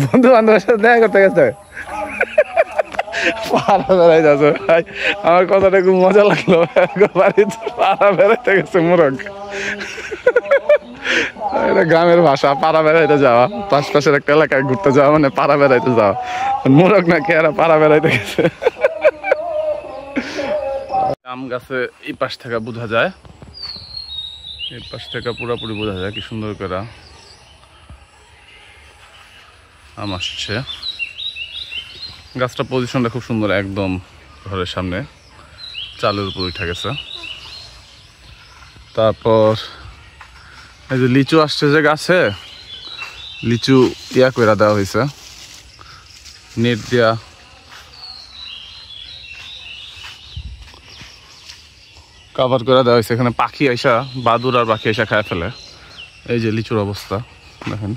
বন্ধু বান্ধবের সাথে দেখা করতে গেছে পাড়া বেড়াইতে আছে ভাই। আমার কথাটা খুব মজা লাগলো। বাড়িতে পাড়া বেড়াইতে গেছে মোরগ। এটা গ্রামের ভাষা, পাড়া বেড়াইতে যাওয়া। পাশের একটা এলাকায় ঘুরতে যাওয়া মানে পাড়া বেড়াইতে যাওয়া। মোরগ নাকি এরা পাড়া বেড়াইতে গেছে। আম গাছে এই পাশ থেকে বোঝা যায়, এই পাশ থেকে পুরোপুরি বোঝা যায় কি সুন্দর করে আম আসছে। গাছটা পজিশনটা খুব সুন্দর, একদম ঘরের সামনে চালের উপর উঠে গেছে। তারপর এই যে লিচু আসছে যে গাছে, লিচু ইয়া করে দেওয়া হয়েছে, নেট দিয়া কাভার করে দেওয়া হয়েছে। এখানে পাখি আইসা, বাদুর আর পাখি আইসা খায় ফেলে। এই যে লিচুর অবস্থা দেখেন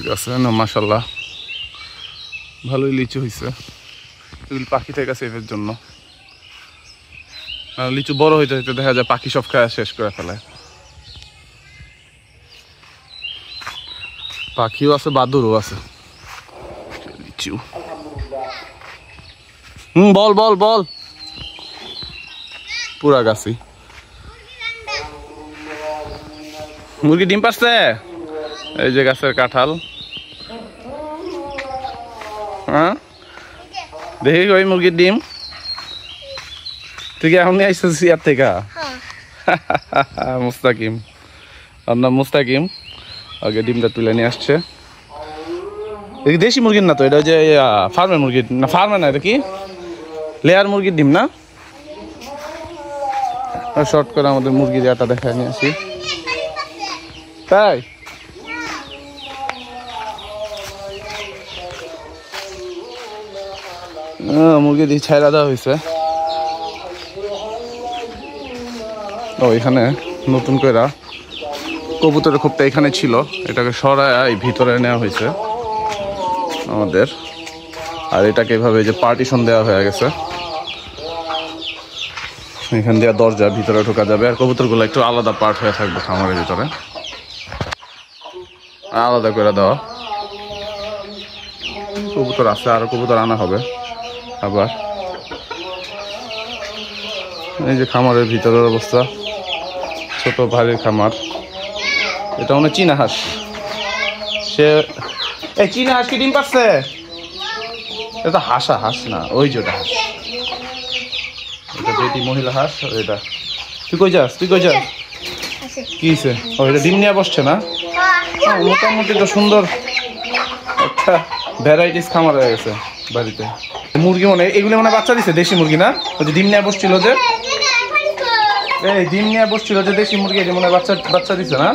গাছে না, মাশাল্লাহ ভালোই লিচু হয়েছে। এগুলি পাখি থেকে সেফের জন্য। লিচু বড় হইতে হইতে দেখা যায় পাখি সব খায় শেষ করে ফেলে। পাখিও আছে, বাদুরও আছে। লিচু বল বল বল পুরা গাছি। মুরগি ডিম পারছে, এই যে গাছের কাঁঠাল। হ্যাঁ দেখি ওই মুরগির ডিম। তুই কি এখন নিয়ে আসছিস ইয়ার থেকে? মুস্তাকিম, ওর নাম মুস্তাকিম। আগে ডিমটা তুলে নিয়ে আসছে। দেশি মুরগির না তো, এটা যে ফার্মের মুরগির না, ফার্মের না, এটা কি লেয়ার মুরগির ডিম না? শর্ট করে আমাদের মুরগির ইয়াটা দেখায় নিয়ে আসি। তাই মুরগি দিয়ে ছাইরা দেওয়া হয়েছে। ও এখানে নতুন করে কবুতরের খোপটা এখানে ছিল, এটাকে সরায় ভিতরে নেওয়া হয়েছে আমাদের। আর এটাকে এভাবে যে পার্টিশন দেওয়া হয়ে গেছে, এখান দিয়ে দরজা, ভিতরে ঢোকা যাবে। আর কবুতরগুলো একটু আলাদা পার্ট হয়ে থাকবে খামারের ভিতরে, আলাদা করে দেওয়া। কবুতর আছে, আরো কবুতর আনা হবে আবার। এই যে খামারের ভিতরের অবস্থা, ছোট ভারী খামার। এটা মনে চীনা হাঁস। সে এই চীনা হাঁস কি ডিম পাচ্ছে? এটা হাঁসা হাঁস না, ওই যে ওটা হাঁস। এটা বেটি মহিলা হাঁস। এটা তুই কই যাস? তুই কই যাস? কি হয়েছে? ও এটা ডিম নিয়ে বসছে না? মোটামুটি তো সুন্দর একটা ভ্যারাইটিস খামার হয়ে গেছে বাড়িতে। মুরগি মনে এগুলো মনে বাচ্চা দিছে, দেশি মুরগি না? ওই যে ডিম নিয়ে বসছিল যে, এই ডিম নিয়ে বসছিল যে দেশি মুরগি, এটি মনে বাচ্চা বাচ্চা দিছে না?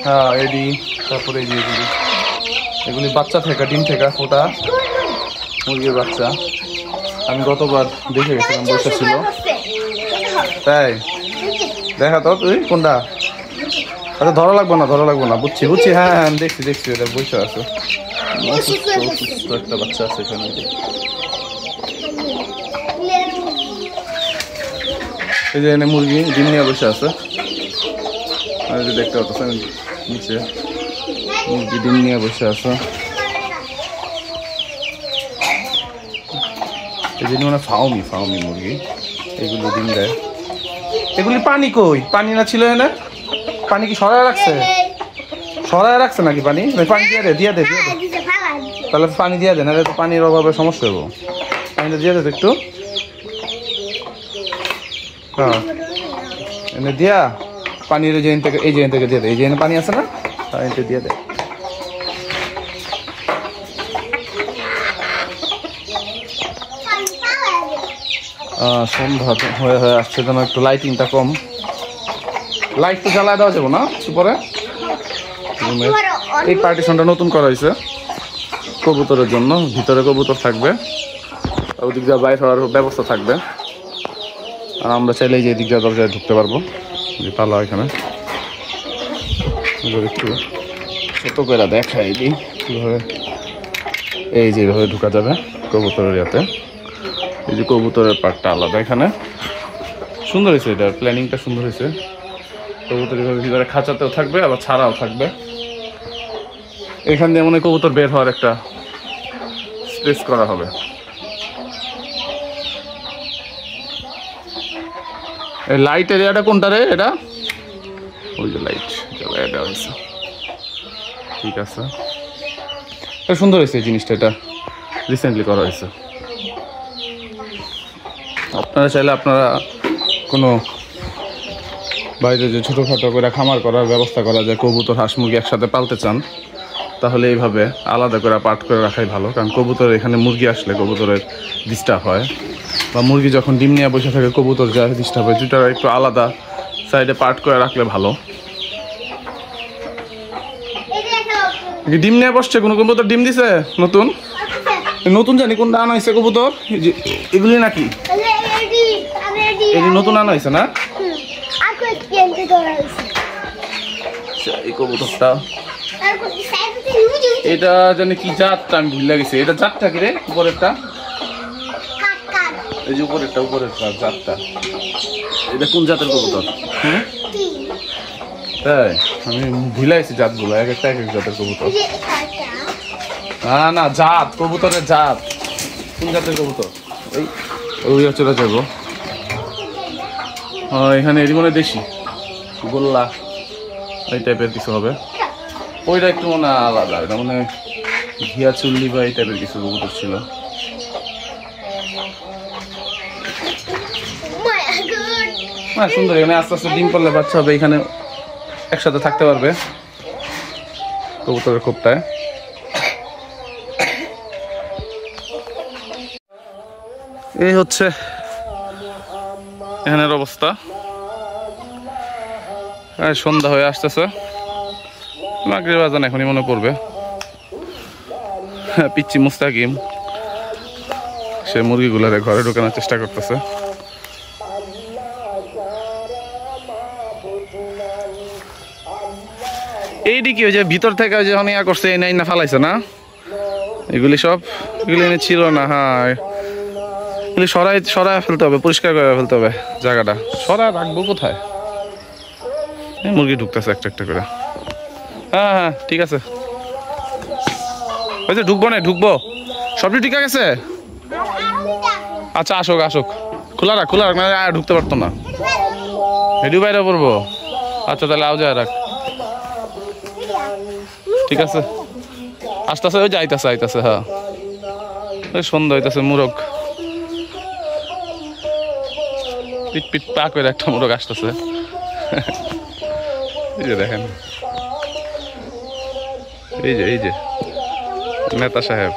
হ্যাঁ এডি। তারপরে এই যে এগুলি বাচ্চা থেকে, ডিম থেকে ফোটা মুরগির বাচ্চা। আমি গতবার দেখে গেছিলাম, বসে ছিল। তাই দেখা তো তুই কোনটা? আচ্ছা ধরা লাগবো না, ধরা লাগবো না, বুঝছি বুঝছি। হ্যাঁ হ্যাঁ আমি দেখছি দেখছি, এটা বসে আছে। একটা বাচ্চা আছে এখানে। এই যে এনে মুরগি ডিম নিয়ে বসে আছে, দেখতে পাচ্ছেন নিচে মুরগি ডিম নিয়ে বসে আছে। এই জন্য মানে ফাউমি ফাউমি মুরগি, এগুলো ডিম দেয়। এগুলি পানি কই? পানি না ছিল এনে? পানি কি সরায় রাখছে? সরায় রাখছে নাকি পানি? পানি দিয়ে দে, দিয়ে দে, দিয়ে দে। তাহলে পানি দিয়ে দে, নাহলে তো পানির অভাবে সমস্যা হবো। পানিটা দিয়ে দে একটু। হ্যাঁ এনে দিয়া পানির এই থেকে, এই জেন থেকে দিয়ে দে। এই জেনে পানি আছে না, পানিটা দিয়ে দে। সন্ধ্যা হয়ে হয়ে আসছে, যেন একটু লাইটিংটা কম। লাইট তো জ্বালায় দেওয়া যাবো না পরে। এই পার্টিশনটা নতুন করা হয়েছে কবুতরের জন্য, ভিতরে কবুতর থাকবে, ওদিক দিয়ে বাইরে হওয়ার ব্যবস্থা থাকবে। আর আমরা চাইলে যে দিক দিয়ে দরজায় ঢুকতে পারবো, যে তালা এখানে। একটু ছোট করে দেখাই দিই কীভাবে, এই যে এইভাবে ঢুকা যাবে কবুতরের ইয়াতে। এই যে কবুতরের পার্টটা আলাদা এখানে, সুন্দর হয়েছে, এটার প্ল্যানিংটা সুন্দর হয়েছে। কবুতর এভাবে ভিতরে খাঁচাতেও থাকবে, আবার ছাড়াও থাকবে। এখান দিয়ে মনে হয় কবুতর বের হওয়ার একটা স্পেস করা হবে। এই লাইট এরিয়াটা কোনটা রে? এটা ওই যে লাইট এটা হয়েছে, ঠিক আছে। সুন্দর হয়েছে এই জিনিসটা, এটা রিসেন্টলি করা হয়েছে। আপনারা চাইলে আপনারা কোনো বাইরে যে ছোটোখাটো করে খামার করার ব্যবস্থা করা যায়, কবুতর হাঁস মুরগি একসাথে পালতে চান, তাহলে এইভাবে আলাদা করে পার্ট করে রাখাই ভালো। কারণ কবুতর এখানে মুরগি আসলে কবুতরের ডিস্টার্ব হয়, বা মুরগি যখন ডিম নিয়ে বসে থাকে কবুতর যা ডিস্টার্ব হয়, দুটা একটু আলাদা সাইডে পার্ট করে রাখলে ভালো। ডিম নিয়ে বসছে, কোনো কবুতর ডিম দিছে নতুন? নতুন জানি কোনটা আনা হয়েছে কবুতর, এগুলি নাকি এই নতুন আনা হয়েছে না? এই কবুতরটা এটা জানি কি জাতটা, আমি ভুলে গেছি। এটা জাতটা কি রে উপরেরটা? এই যে উপরেরটা জাতটা, এটা কোন জাতের কবুতর? হ্যাঁ তাই আমি ভুলে গেছি জাতগুলো, এক একটা এক এক জাতের কবুতর। না জাত, কবুতরের জাত কোন জাতের কবুতর? ওই চলে যাবো এখানে। এটি মনে দেশি গোল্লা এই টাইপের কিছু হবে। ওইটা একটু মনে আলাদা, এটা মানে ঘিয়া চুল্লি বা এই টাইপের কিছু কবুতর ছিল। হ্যাঁ সুন্দর, এখানে আস্তে আস্তে ডিম করলে বাচ্চা হবে, এখানে একসাথে থাকতে পারবে কবুতরের খোপটায়। এই হচ্ছে এখানের অবস্থা। সন্ধ্যা হয়ে আসতেছে, মাগরিব আজান এখনই মনে পড়বে। পিচ্চি মুস্তাকিম সে মুরগিগুলারে ঘরে ঢোকানোর চেষ্টা করতেছে। এইদিকে ওই যে ভিতর থেকে ওই যে ইয়া করছে, এই না ফালাইছে না, এগুলি সব এগুলি ছিল না। হ্যাঁ এগুলি সরাই ফেলতে হবে, পরিষ্কার করে ফেলতে হবে জায়গাটা। সরাই রাখবো কোথায়? মুরগি ঢুকতেছে একটা একটা করে। হ্যাঁ ঠিক আছে, ওই যে ঢুকবো না, ঢুকবো সবটি ঠিক আছে। আচ্ছা আসুক, খোলা রাখ না, ঢুকতে পারতো না, হেডু বাইরে পড়বো। আচ্ছা তাহলে আও যায় রাখ, ঠিক আছে। আসতেছে ওই যে আইতাছে। হ্যাঁ সন্ধ্যা হইতাছে, মুরগ পিট পা করে একটা মুরগ আসতেছে। এই যে দেখেন, এই যে নেতা সাহেব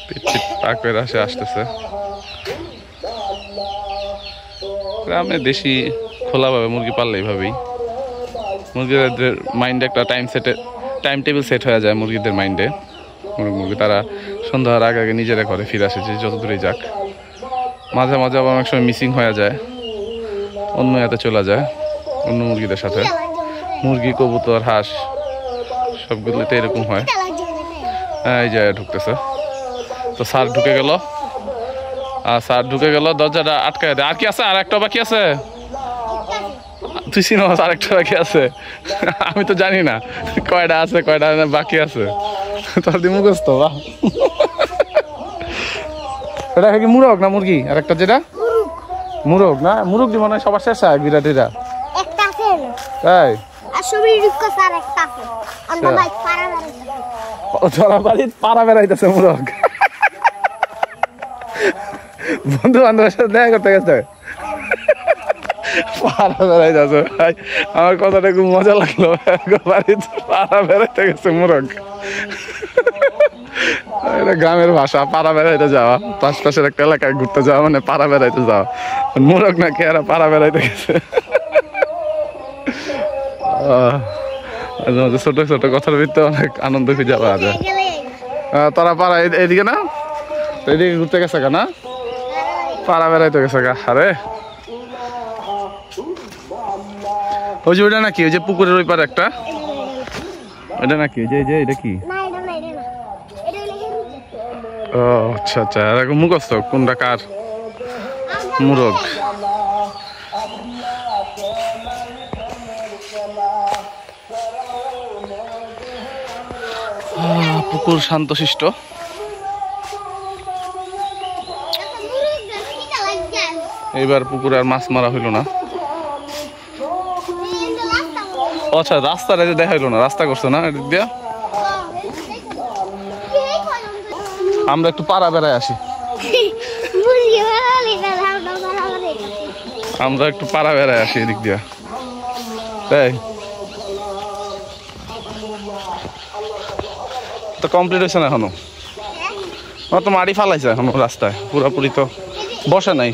পিট পা করে আসতেছে। গ্রামে দেশি খোলাভাবে মুরগি পাললে এইভাবেই মুরগিদের মাইন্ডে একটা টাইম টেবিল সেট হয়ে যায় মুরগিদের মাইন্ডে। মুরগি তারা সন্ধ্যা হওয়ার আগে নিজেরা ঘরে ফিরে আসে, যে যত দূরেই যাক। মাঝে মাঝে আবার অনেক সময় মিসিং হয়ে যায়, অন্য এতে চলে যায় অন্য মুরগিদের সাথে। মুরগি, কবুতর, হাঁস সবগুলোতে এরকম হয়। এই যে ঢুকতেছে, তো স্যার ঢুকে গেল, দরজাটা আটকায় দেয়। আর কি আছে? আর একটা বাকি আছে, তুই চিনোস? আর একটা বাকি আছে, আমি তো জানি না কয়টা আছে কয়টা বাকি আছে। তোর দি মুখস্থ বা? এটা কি মুরগ না মুরগি? আর একটা যেটা মুরগ না, মুরগ দিব না সবার শেষ হয় বিরাট। এটা তাই পাড়া বেড়াইতেছে মুরগ, বন্ধু বান্ধবের সাথে দেখা করতে গেছে, পাড়া বেড়াইতেছে। আমার কথাটা খুব মজা লাগলো, পাড়া বেড়াইতে গেছে মুরগ। এটা গ্রামের ভাষা, পাড়া বেড়াইতে যাওয়া, পাশের একটা এলাকায় ঘুরতে যাওয়া মানে পাড়া বেড়াইতে যাওয়া। মুরগ নাকি এরা পাড়া বেড়াইতে গেছে। ছোট ছোট কথার ভিতরে অনেক আনন্দ খুঁজে পাওয়া যায়। তারা পাড়া এদিকে না, এদিকে ঘুরতে গেছে না, পাড়া বেড়াইতে গেছে গা। আরে ওই যে ওইটা নাকি, ওই যে পুকুরের ওই পারে একটা, ওইটা নাকি? যে এটা কি? ও আচ্ছা এরকম মুখস্থ কোনটা কার মুরগ। পুকুর শান্তশিষ্ট। এইবার পুকুরে আর মাছ মারা হইল না। আচ্ছা, রাস্তাটা দেখা হইলো না, রাস্তা করছে না এদিক দিয়া। আমরা একটু পাড়া বেড়ায় আসি, আমরা একটু পাড়া বেড়ায় আসি এদিক দিয়া। তাই তো কমপ্লিট হয়েছে না এখনো? তো মাটি ফালাইছে এখনো রাস্তায়, পুরোপুরি তো বসে নাই।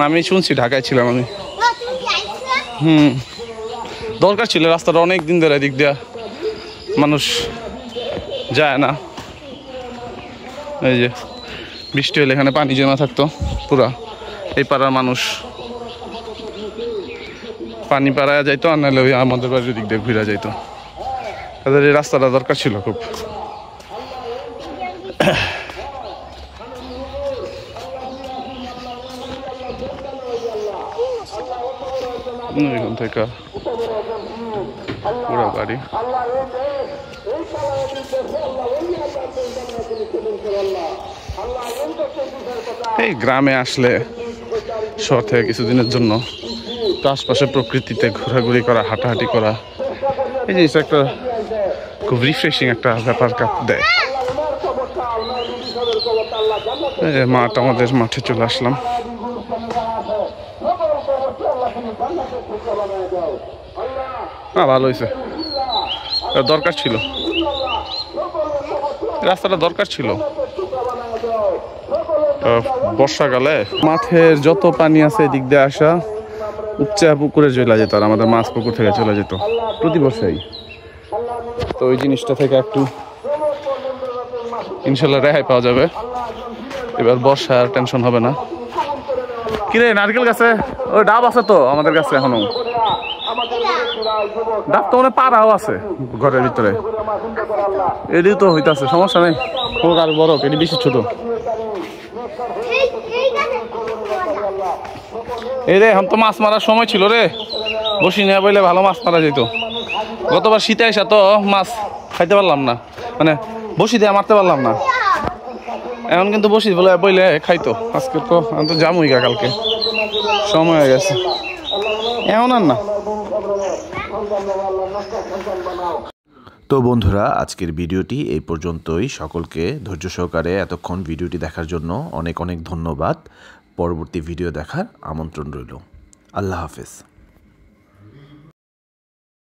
আমি শুনছি, ঢাকায় ছিলাম আমি। দরকার ছিল, রাস্তাটা অনেক দিন ধরে এদিক দিয়া মানুষ যায় না। এই যে বৃষ্টি হলে এখানে পানি জমা থাকতো পুরা, এই পাড়ার মানুষ পানি পাড়ায় যাইতো, আর নাহলে ওই আমাদের বাড়ির দিক দিয়ে ঘুরে যাইতো। তাদের এই রাস্তাটা দরকার ছিল খুব। এখান থেকে পুরা বাড়ি। এই গ্রামে আসলে শহর থেকে কিছুদিনের জন্য তো আশপাশে প্রকৃতিতে ঘোরাঘুরি করা, হাঁটাহাঁটি করা, এই জিনিসটা একটা খুব রিফ্রেশিং একটা ব্যাপার দেয়। মাঠ, আমাদের মাঠে চলে আসলাম। ভালো হয়েছে, দরকার ছিল, রাস্তাটা দরকার ছিল। বর্ষাকালে মাঠের যত পানি আছে এদিক দিয়ে আসা উপচা পুকুরে চলে যেত, আর আমাদের মাছ পুকুর থেকে চলে যেত প্রতি বর্ষাই। তো ওই জিনিসটা থেকে একটু ইনশাল্লাহ রেহাই পাওয়া যাবে। এবার বর্ষা আর টেনশন হবে না। কিরে, নারকেল গাছে ওই ডাব আছে তো আমাদের কাছে এখনো? ডাব তো অনেক পাড়াও আছে ঘরের ভিতরে, এটি তো হইতাছে, সমস্যা নেই। হোক আর বড়, এটি বেশি ছোট। এই রে, এখন তো মাছ মারার সময় ছিল রে, বসি নিয়ে বইলে ভালো মাছ মারা যেত। গতবার শীতে এসে তো মাছ খাইতে পারলাম না, মানে বসি দিয়ে মারতে পারলাম না। এখন কিন্তু বসি বইলে খাইতো। আজকে তো আমি তো যামই গা, কালকে সময় হয়ে গেছে, এমন আর না। তো বন্ধুরা, আজকের ভিডিওটি এই পর্যন্তই। সকলকে ধৈর্য সহকারে এতক্ষণ ভিডিওটি দেখার জন্য অনেক অনেক ধন্যবাদ। পরবর্তী ভিডিও দেখার আমন্ত্রণ রইল। আল্লাহ হাফেজ।